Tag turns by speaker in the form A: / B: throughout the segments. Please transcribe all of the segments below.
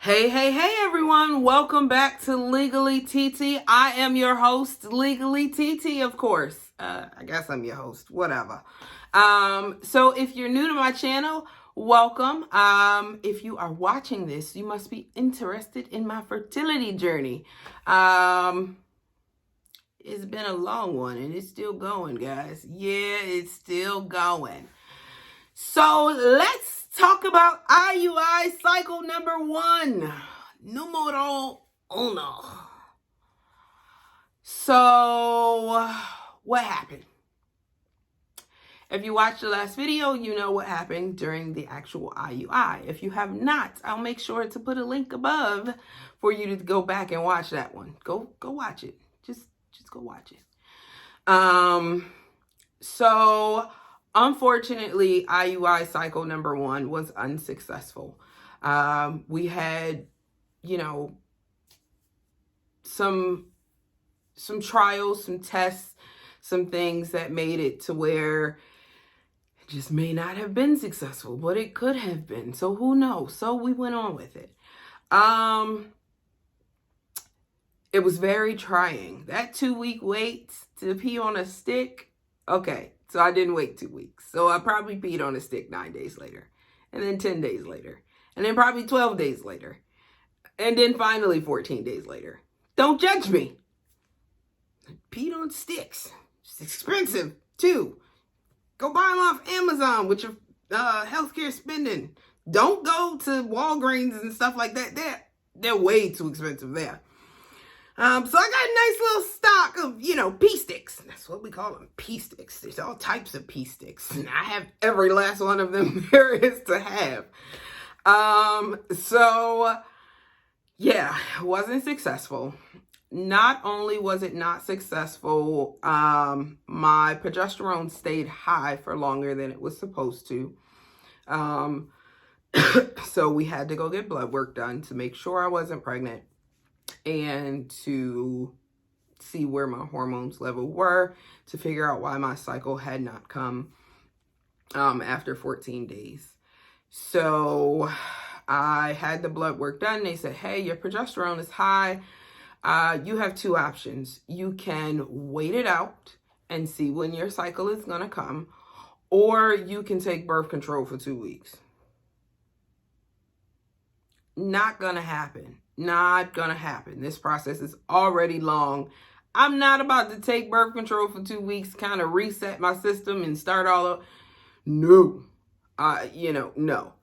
A: Hey everyone, welcome back to Legally TT. I am your host, Legally TT, of course. I guess I'm your host, whatever. So if you're new to my channel, welcome. If you are watching this, you must be interested in my fertility journey. It's been a long one and it's still going, guys. Yeah, it's still going. So let's talk about IUI cycle number 1. Numero uno. So what happened? If you watched the last video, you know what happened during the actual IUI. If you have not, I'll make sure to put a link above for you to go back and watch that one. Go watch it. Just go watch it. So unfortunately, IUI cycle number 1 was unsuccessful. We had, some trials, some tests, some things that made it to where it just may not have been successful, but it could have been. So who knows? So we went on with it. It was very trying. That 2-week wait to pee on a stick. Okay, so I didn't wait 2 weeks. So I probably peed on a stick 9 days later, and then 10 days later, and then probably 12 days later, and then finally 14 days later. Don't judge me. Peed on sticks. It's expensive too. Go buy them off Amazon with your healthcare spending. Don't go to Walgreens and stuff like that. They're way too expensive there. So I got a nice little stock of, pee sticks. That's what we call them, pee sticks. There's all types of pee sticks. And I have every last one of them there is to have. So yeah, it wasn't successful. Not only was it not successful, my progesterone stayed high for longer than it was supposed to. So we had to go get blood work done to make sure I wasn't pregnant and to see where my hormones level were, to figure out why my cycle had not come after 14 days. So I had the blood work done. They said, hey, your progesterone is high. You have 2 options. You can wait it out and see when your cycle is going to come, or you can take birth control for 2 weeks. Not going to happen. Not going to happen. This process is already long. I'm not about to take birth control for 2 weeks, kind of reset my system and start all over. No. No.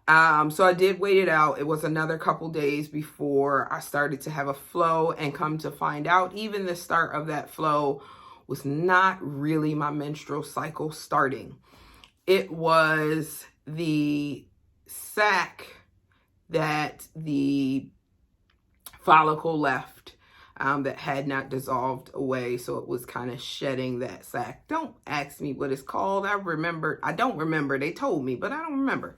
A: So I did wait it out. It was another couple days before I started to have a flow, and come to find out, even the start of that flow was not really my menstrual cycle starting. It was the sac that the follicle left that had not dissolved away. So it was kind of shedding that sac. Don't ask me what it's called. I don't remember. They told me, but I don't remember.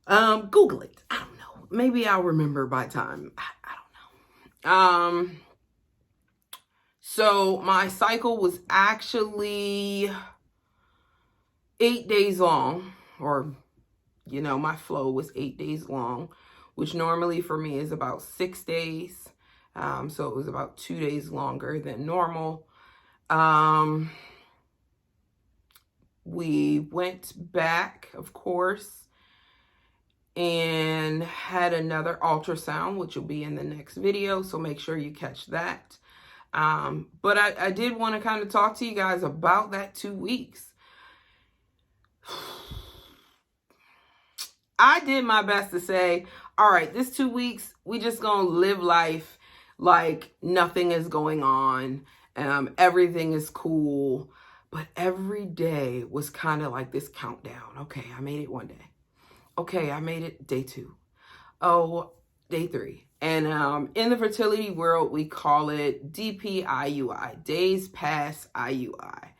A: Google it. I don't know. Maybe I'll remember by time. I don't know. So my cycle was actually 8 days long, or, my flow was 8 days long, which normally for me is about 6 days. So it was about 2 days longer than normal. We went back, of course, and had another ultrasound, which will be in the next video. So make sure you catch that. But I did want to kind of talk to you guys about that 2 weeks. I did my best to say, all right, this 2 weeks, we just gonna live life like nothing is going on. Everything is cool. But every day was kind of like this countdown. Okay, I made it one day. Okay, I made it day 2. Oh, day 3. And in the fertility world, we call it DPIUI, days past IUI.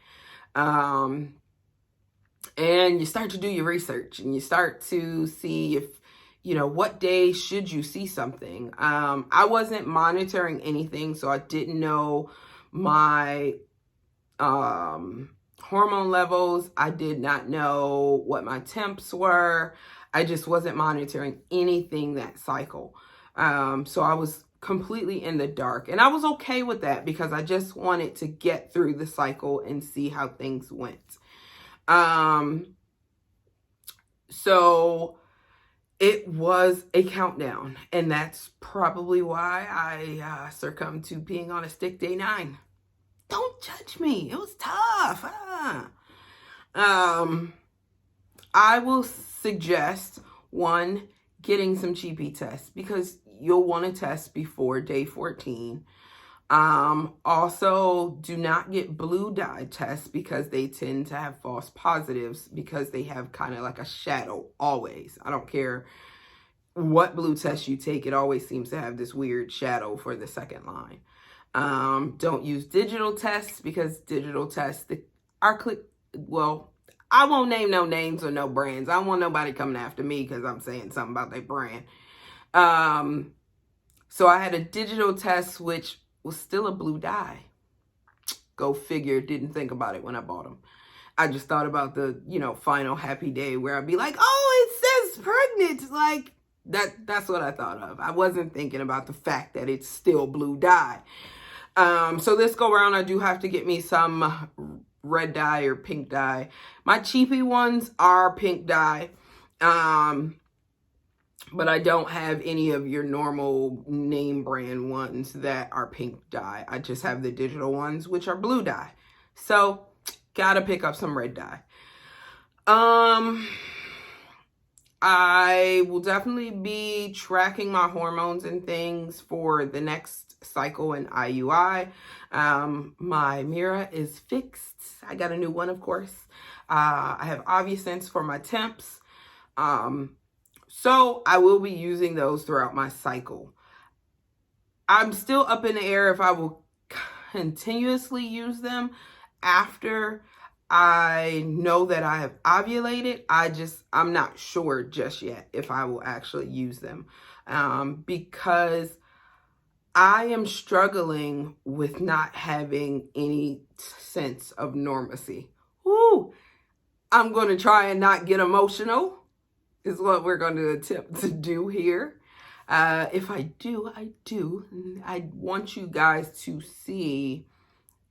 A: And you start to do your research, and you start to see if, what day should you see something. I wasn't monitoring anything, so I didn't know my hormone levels. I did not know what my temps were. I just wasn't monitoring anything that cycle. So I was completely in the dark, and I was okay with that because I just wanted to get through the cycle and see how things went. So it was a countdown, and that's probably why I succumbed to peeing on a stick day 9. Don't judge me. It was tough. I will suggest, one, getting some cheapy tests because you'll want to test before day 14. Also, do not get blue dye tests because they tend to have false positives because they have kind of like a shadow always. I don't care what blue test you take. It always seems to have this weird shadow for the second line. Don't use digital tests because digital tests I won't name no names or no brands. I don't want nobody coming after me because I'm saying something about their brand. So I had a digital test, which was still a blue dye. Go figure. Didn't think about it when I bought them. I just thought about the, final happy day where I'd be like, oh, it says pregnant. Like, that's what I thought of. I wasn't thinking about the fact that it's still blue dye. So this go around, I do have to get me some red dye or pink dye. My cheapy ones are pink dye. But I don't have any of your normal name brand ones that are pink dye. I just have the digital ones, which are blue dye. So, gotta pick up some red dye. I will definitely be tracking my hormones and things for the next cycle in IUI. My mirror is fixed. I got a new one, of course. I have OvuSense for my temps. So I will be using those throughout my cycle. I'm still up in the air if I will continuously use them after I know that I have ovulated. I'm not sure just yet if I will actually use them, because I am struggling with not having any sense of normacy. Woo! I'm going to try and not get emotional is what we're going to attempt to do here. If I do. I want you guys to see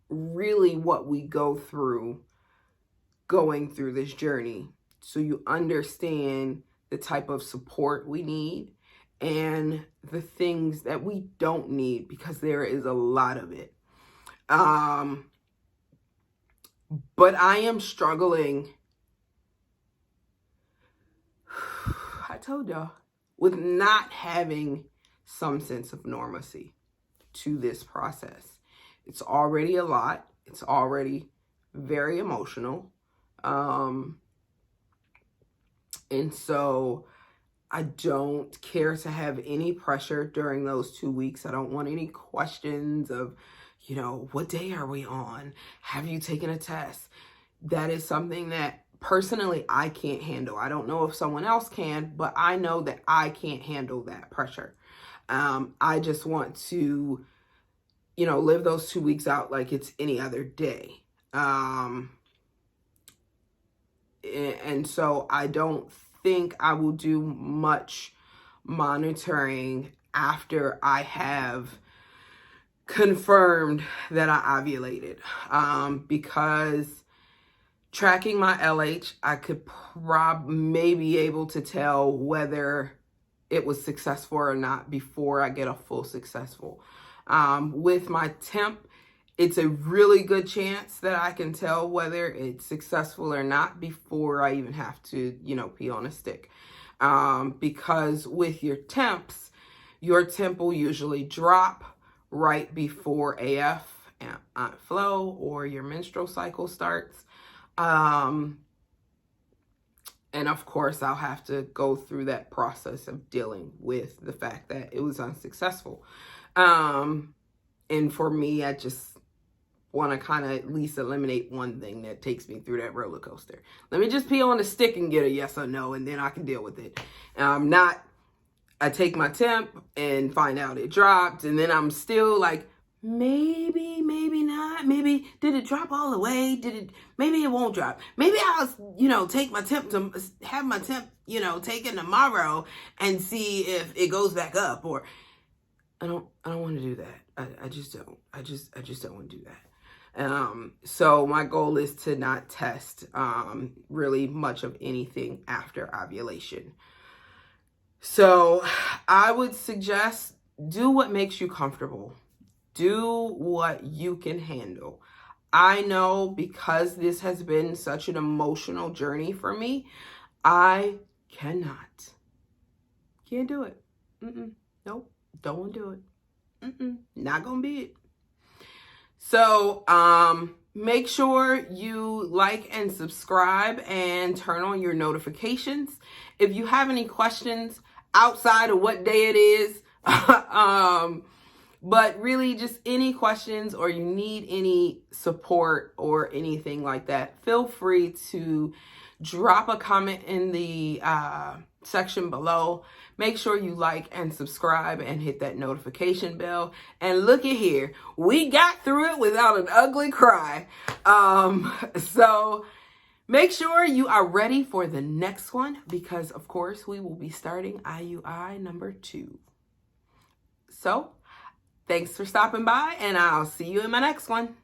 A: really what we go through going through this journey, so you understand the type of support we need and the things that we don't need, because there is a lot of it. But I am struggling, I told y'all, with not having some sense of normacy to this process. It's already a lot. It's already very emotional. And so I don't care to have any pressure during those 2 weeks. I don't want any questions of, what day are we on? Have you taken a test? That is something that personally I can't handle. I don't know if someone else can, but I know that I can't handle that pressure. I just want to, live those 2 weeks out like it's any other day. And so I don't think I will do much monitoring after I have confirmed that I ovulated, because tracking my LH, I could maybe be able to tell whether it was successful or not before I get a full successful. With my temp, it's a really good chance that I can tell whether it's successful or not before I even have to, pee on a stick. Because with your temps, your temp will usually drop right before AF and flow or your menstrual cycle starts. And of course, I'll have to go through that process of dealing with the fact that it was unsuccessful. And for me, I just want to kind of at least eliminate one thing that takes me through that roller coaster. Let me just pee on the stick and get a yes or no, and then I can deal with it. I take my temp and find out it dropped, and then I'm still like maybe, maybe not. Maybe, did it drop all the way? Maybe it won't drop. Maybe I'll, take my temp to have my temp, taken tomorrow and see if it goes back up. Or I don't want to do that. I just don't. I just don't want to do that. So my goal is to not test really much of anything after ovulation. So I would suggest do what makes you comfortable. Do what you can handle. I know because this has been such an emotional journey for me, I can't do it. Nope, don't want to do it. Not gonna be it. So make sure you like and subscribe and turn on your notifications. If you have any questions outside of what day it is, but really just any questions, or you need any support or anything like that, feel free to drop a comment in the section below. Make sure you like and subscribe and hit that notification bell. And look at here, we got through it without an ugly cry. So make sure you are ready for the next one, because of course we will be starting IUI number 2. So thanks for stopping by, and I'll see you in my next one.